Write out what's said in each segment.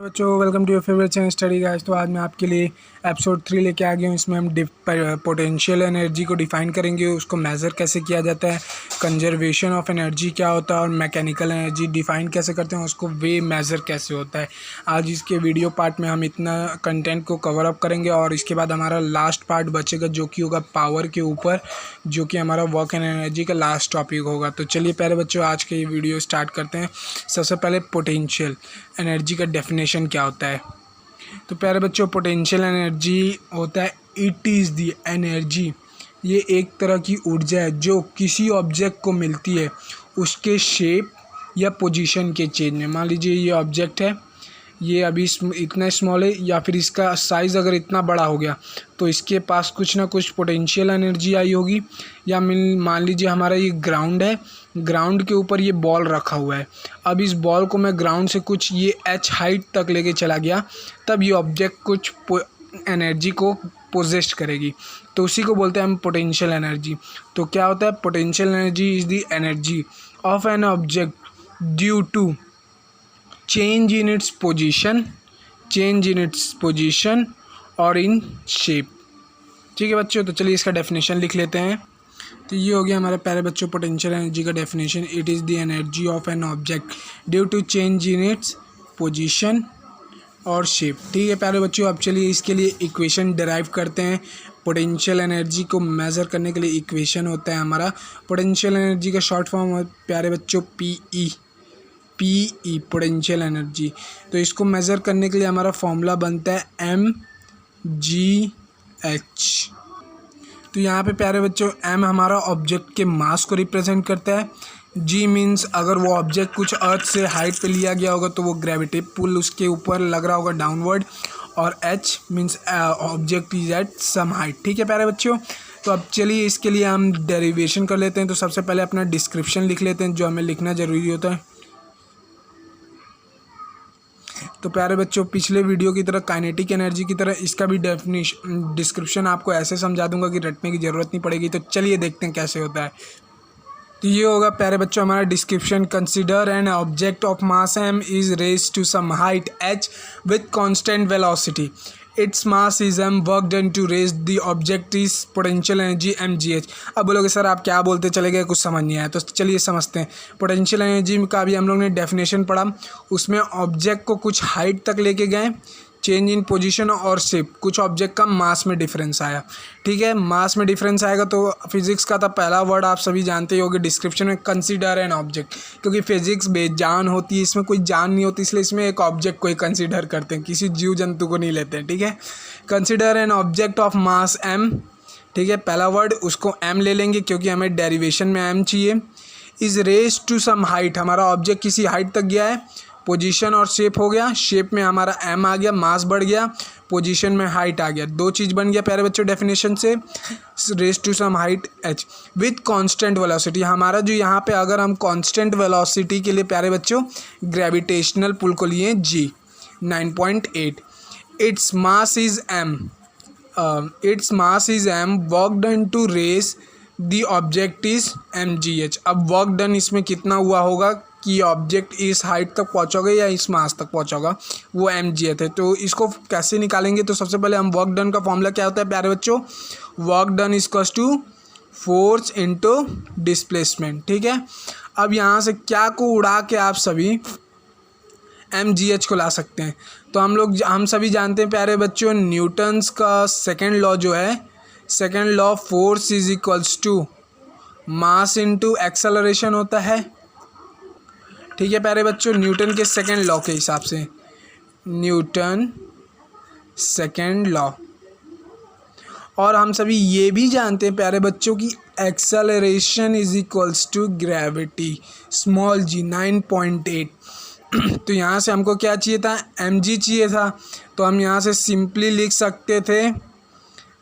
बच्चों, welcome to your favourite channel study guys. तो आज मैं आपके लिए एपिसोड 3 लेके आ गया हूँ। इसमें हम पोटेंशियल एनर्जी को डिफाइन करेंगे, उसको मेज़र कैसे किया जाता है, कंजर्वेशन ऑफ एनर्जी क्या होता है और मैकेनिकल एनर्जी डिफाइन कैसे करते हैं, उसको वे मेज़र कैसे होता है। आज इसके वीडियो पार्ट में हम इतना कंटेंट को कवर अप करेंगे और इसके बाद हमारा लास्ट पार्ट बचेगा जो कि होगा पावर के ऊपर, जो कि हमारा वर्क एंड एनर्जी का लास्ट टॉपिक होगा। तो चलिए प्यारे बच्चों, आज के ये वीडियो स्टार्ट करते हैं। सबसे पहले पोटेंशियल एनर्जी का डेफिनेशन क्या होता है। तो प्यारे बच्चों, पोटेंशियल एनर्जी होता है इट इज़ दी एनर्जी, ये एक तरह की ऊर्जा है जो किसी ऑब्जेक्ट को मिलती है उसके शेप या पोजीशन के चेंज में। मान लीजिए ये ऑब्जेक्ट है, ये अभी इतना स्मॉल है या फिर इसका साइज़ अगर इतना बड़ा हो गया तो इसके पास कुछ ना कुछ पोटेंशियल एनर्जी आई होगी। या मान लीजिए हमारा ये ग्राउंड है, ग्राउंड के ऊपर ये बॉल रखा हुआ है। अब इस बॉल को मैं ग्राउंड से कुछ ये h हाइट तक लेके चला गया, तब ये ऑब्जेक्ट कुछ एनर्जी को पोजेस्ट करेगी, तो उसी को बोलते हैं हम पोटेंशियल एनर्जी। तो क्या होता है, potential energy is the energy of an object due to change in its position और इन शेप। ठीक है बच्चों, तो चलिए इसका डेफिनेशन लिख लेते हैं। तो ये हो गया हमारे प्यारे बच्चों पोटेंशियल एनर्जी का definition. It is the energy of an object due to change in its position और शेप। ठीक है प्यारे बच्चों, अब चलिए इसके लिए इक्वेशन डिराइव करते हैं। पोटेंशियल एनर्जी को मेज़र करने के लिए इक्वेशन होता है हमारा, पोटेंशियल एनर्जी का शॉर्ट फॉर्म प्यारे बच्चों पीई पोटेंशियल एनर्जी। तो इसको मेज़र करने के लिए हमारा फॉर्मूला बनता है mgh। तो यहाँ पे प्यारे बच्चों m हमारा ऑब्जेक्ट के मास को रिप्रेजेंट करता है, g मीन्स अगर वो ऑब्जेक्ट कुछ अर्थ से हाइट पे लिया गया होगा तो वो ग्रेविटी पुल उसके ऊपर लग रहा होगा डाउनवर्ड, और h means object is at some height. ठीक है प्यारे बच्चों, तो अब चलिए इसके लिए हम डेरिवेशन कर लेते हैं। तो सबसे पहले अपना डिस्क्रिप्शन लिख लेते हैं जो हमें लिखना ज़रूरी होता है। तो प्यारे बच्चों, पिछले वीडियो की तरह काइनेटिक एनर्जी की तरह इसका भी डिस्क्रिप्शन आपको ऐसे समझा दूंगा कि रटने की ज़रूरत नहीं पड़ेगी। तो चलिए देखते हैं कैसे होता है। तो ये होगा प्यारे बच्चों हमारा description. Consider an object of mass m is raised to some height h with constant velocity. Its mass is m, work done to raise the object is potential energy mgh। अब बोलोगे सर आप क्या बोलते चले गए, कुछ समझ नहीं आया। तो चलिए समझते हैं। पोटेंशियल एनर्जी का भी हम लोग ने डेफिनेशन पढ़ा, उसमें ऑब्जेक्ट को कुछ हाइट तक लेके गए, चेंज इन पोजीशन और शेप, कुछ ऑब्जेक्ट का मास में डिफरेंस आया। ठीक है, मास में डिफरेंस आएगा तो फिजिक्स का था पहला वर्ड आप सभी जानते ही होंगे डिस्क्रिप्शन में, कंसीडर एन ऑब्जेक्ट। क्योंकि फिजिक्स बेजान होती है, इसमें कोई जान नहीं होती, इसलिए इसमें एक ऑब्जेक्ट को ही कंसीडर करते हैं, किसी जीव जंतु को नहीं लेते हैं। ठीक है, consider an object of mass m। ठीक है, पहला वर्ड उसको m ले लेंगे क्योंकि हमें डेरिवेशन में m चाहिए। Is raise to some height, हमारा ऑब्जेक्ट किसी हाइट तक गया है, पोजीशन और शेप हो गया, शेप में हमारा m आ गया, मास बढ़ गया, पोजीशन में हाइट आ गया, दो चीज़ बन गया प्यारे बच्चों डेफिनेशन से। Raise to some height h with constant velocity, हमारा जो यहाँ पे अगर हम कांस्टेंट वेलोसिटी के लिए प्यारे बच्चों ग्रेविटेशनल पुल को लिए g 9.8। Its mass is m, work done to raise the object is mgh। अब वर्क डन इसमें कितना हुआ होगा कि ऑब्जेक्ट इस हाइट तक पहुंचोगे या इस मास तक पहुंचोगा, वो mgh है। तो इसको कैसे निकालेंगे, तो सबसे पहले हम वर्क डन का फॉर्मूला क्या होता है प्यारे बच्चों, work done equals to force into displacement. ठीक है, अब यहाँ से क्या को उड़ा के आप सभी mgh को ला सकते हैं। तो हम सभी जानते हैं प्यारे बच्चों न्यूटन्स का सेकेंड लॉ जो है, second law force is equals to mass into acceleration होता है। ठीक है प्यारे बच्चों, न्यूटन के सेकेंड लॉ के हिसाब से, न्यूटन सेकेंड लॉ। और हम सभी ये भी जानते हैं प्यारे बच्चों की acceleration is equals to gravity, small g 9.8। तो यहाँ से हमको क्या चाहिए था, mg चाहिए था। तो हम यहाँ से सिंपली लिख सकते थे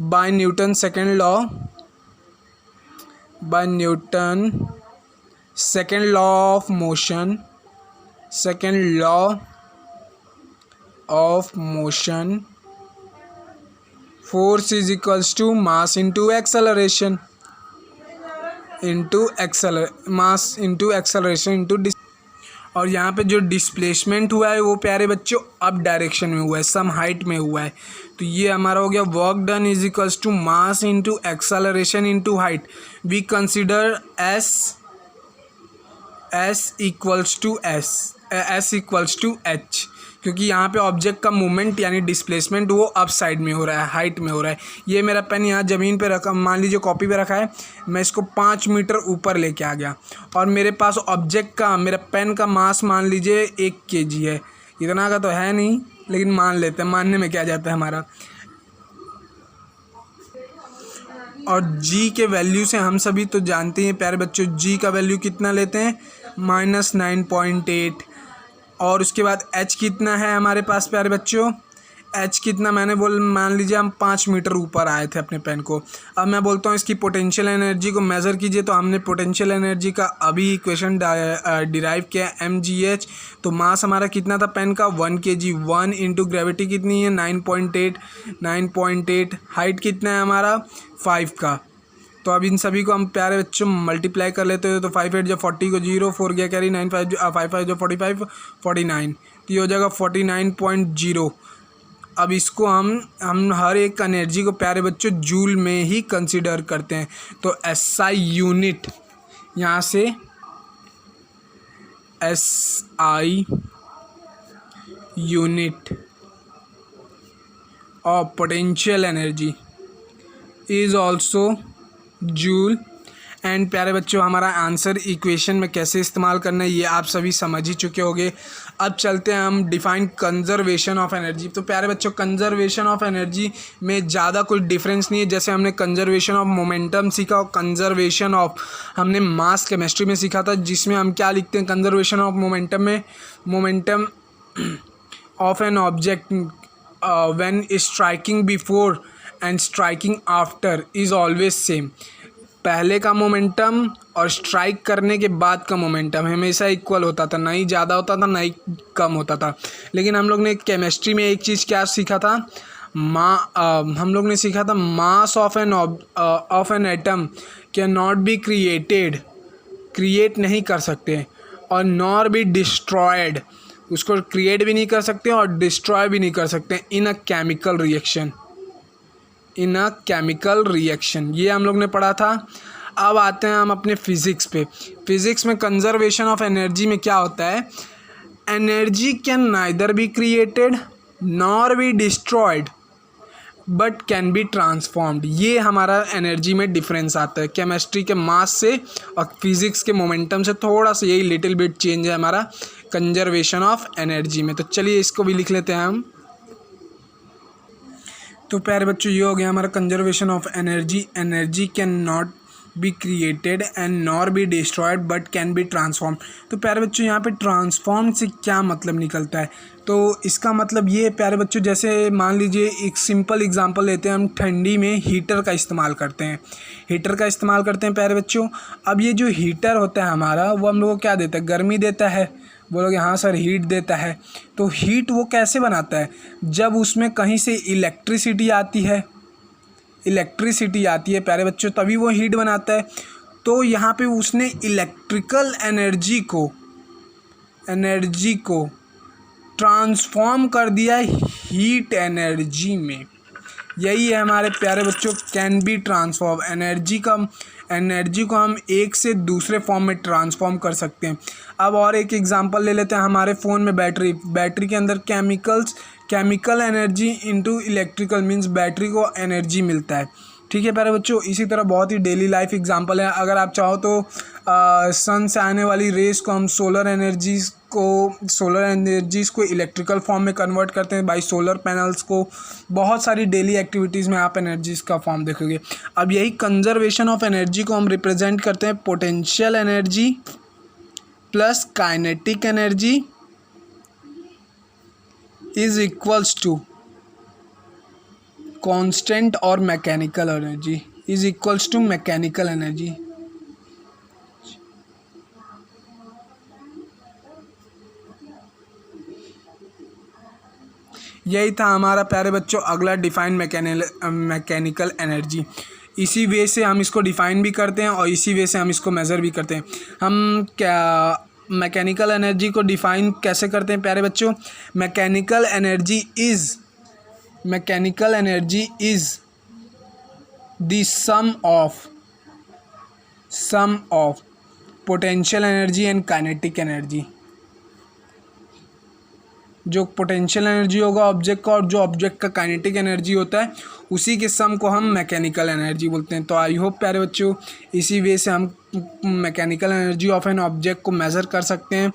by Newton second law, by Newton second law of motion, second law of motion, force is equals to mass into acceleration, mass into acceleration into और यहाँ पे जो डिस्प्लेसमेंट हुआ है वो प्यारे बच्चों अप डायरेक्शन में हुआ है, सम हाइट में हुआ है। तो ये हमारा हो गया work done is equals to mass into acceleration into height. We consider s equals to h, क्योंकि यहाँ पे ऑब्जेक्ट का मूवमेंट यानी डिस्प्लेसमेंट वो अप साइड में हो रहा है, हाइट में हो रहा है। ये मेरा पेन यहाँ ज़मीन पे रखा, मान लीजिए कॉपी पे रखा है, मैं इसको 5 मीटर ऊपर लेके आ गया और मेरे पास ऑब्जेक्ट का, मेरा पेन का मास मान लीजिए 1 kg है। इतना का तो है नहीं, लेकिन मान लेते हैं, मानने में क्या जाता है हमारा। और g के वैल्यू से हम सभी तो जानते हैं प्यारे बच्चों, g का वैल्यू कितना लेते हैं, -9.8। और उसके बाद h कितना है हमारे पास प्यारे बच्चों, h कितना, मैंने मान लीजिए हम 5 मीटर ऊपर आए थे अपने पेन को। अब मैं बोलता हूँ इसकी पोटेंशियल एनर्जी को मेज़र कीजिए, तो हमने पोटेंशियल एनर्जी का अभी इक्वेशन डिराइव किया mgh। तो मास हमारा कितना था पेन का, 1 kg। 1 इंटू ग्रेविटी कितनी है, 9.8। हाइट कितना है हमारा, 5 का। तो अब इन सभी को हम प्यारे बच्चों मल्टीप्लाई कर लेते हैं। तो 5 8 जो 40 को 0, 4 गया कैरी, 9 5 5 जो 45, 49। तो ये हो जाएगा 49.0। अब इसको हम हर एक एनर्जी को प्यारे बच्चों जूल में ही कंसिडर करते हैं। तो SI यूनिट, यहाँ से SI unit of potential energy is also joule. And प्यारे बच्चों हमारा आंसर इक्वेशन में कैसे इस्तेमाल करना है ये आप सभी समझ ही चुके होंगे। अब चलते हैं हम डिफाइन कंजर्वेशन ऑफ एनर्जी। तो प्यारे बच्चों कंजर्वेशन ऑफ एनर्जी में ज़्यादा कुछ डिफरेंस नहीं है। जैसे हमने कंजर्वेशन ऑफ मोमेंटम सीखा और कंजर्वेशन ऑफ हमने मास केमिस्ट्री में सीखा था, जिसमें हम क्या लिखते हैं कंजर्वेशन ऑफ मोमेंटम में, momentum of an object when striking before and striking after is always same. पहले का मोमेंटम और स्ट्राइक करने के बाद का मोमेंटम हमेशा इक्वल होता था, ना ही ज़्यादा होता था ना ही कम होता था। लेकिन हम लोग ने केमिस्ट्री में एक चीज़ क्या सीखा था, हम लोग ने सीखा था mass of an atom can not be create नहीं कर सकते, और नॉर बी डिस्ट्रॉयड, उसको क्रिएट भी नहीं कर सकते और डिस्ट्रॉय भी नहीं कर सकते इन अ केमिकल रिएक्शन। ये हम लोग ने पढ़ा था। अब आते हैं हम अपने फिज़िक्स पे। फिज़िक्स में कंजर्वेशन ऑफ एनर्जी में क्या होता है, energy can neither be created nor be destroyed but can be transformed. ये हमारा एनर्जी में डिफरेंस आता है केमिस्ट्री के मास से और फिज़िक्स के मोमेंटम से। थोड़ा सा यही लिटिल बिट चेंज है हमारा कंजर्वेशन ऑफ एनर्जी में। तो चलिए इसको भी लिख लेते हैं हम। तो प्यारे बच्चों ये हो गया हमारा conservation of energy. Energy can not be created and nor be destroyed but can be transform. तो प्यारे बच्चों यहाँ पे ट्रांसफॉर्म से क्या मतलब निकलता है, तो इसका मतलब ये प्यारे बच्चों, जैसे मान लीजिए एक सिंपल एग्जांपल लेते हैं, हम ठंडी में हीटर का इस्तेमाल करते हैं प्यारे बच्चों। अब ये जो हीटर होता है हमारा, वो हम लोग को क्या देता है, गर्मी देता है। बोलोगे हाँ सर हीट देता है। तो हीट वो कैसे बनाता है, जब उसमें कहीं से इलेक्ट्रिसिटी आती है प्यारे बच्चों, तभी वो हीट बनाता है। तो यहाँ पे उसने इलेक्ट्रिकल एनर्जी को ट्रांसफॉर्म कर दिया हीट एनर्जी में। यही है हमारे प्यारे बच्चों कैन बी ट्रांसफॉर्म। एनर्जी को हम एक से दूसरे फॉर्म में ट्रांसफॉर्म कर सकते हैं। अब और एक एग्जांपल ले लेते हैं, हमारे फ़ोन में बैटरी के अंदर chemical energy into electrical means battery को एनर्जी मिलता है। ठीक है प्यारे बच्चों, इसी तरह बहुत ही डेली लाइफ एग्जांपल है। अगर आप चाहो तो सन से आने वाली रेस को हम सोलर एनर्जीज़ को इलेक्ट्रिकल फॉर्म में कन्वर्ट करते हैं बाई सोलर पैनल्स को। बहुत सारी डेली एक्टिविटीज़ में आप एनर्जीज़ का फॉर्म देखोगे। अब यही कंजर्वेशन ऑफ एनर्जी को हम रिप्रेजेंट करते हैं potential energy plus kinetic energy is equals to constant और mechanical energy is equals to mechanical energy. यही था हमारा प्यारे बच्चों अगला डिफाइन मैकेनिकल एनर्जी। इसी वे से हम इसको डिफ़ाइन भी करते हैं और इसी वे से हम इसको मेज़र भी करते हैं। हम क्या मैकेनिकल एनर्जी को डिफाइन कैसे करते हैं प्यारे बच्चों? Mechanical energy is the sum of potential energy and kinetic energy. जो पोटेंशियल एनर्जी होगा ऑब्जेक्ट का और जो ऑब्जेक्ट का काइनेटिक एनर्जी होता है उसी के सम को हम मैकेनिकल एनर्जी बोलते हैं। तो आई होप प्यारे बच्चों इसी वे से हम mechanical energy of an object को मेज़र कर सकते हैं।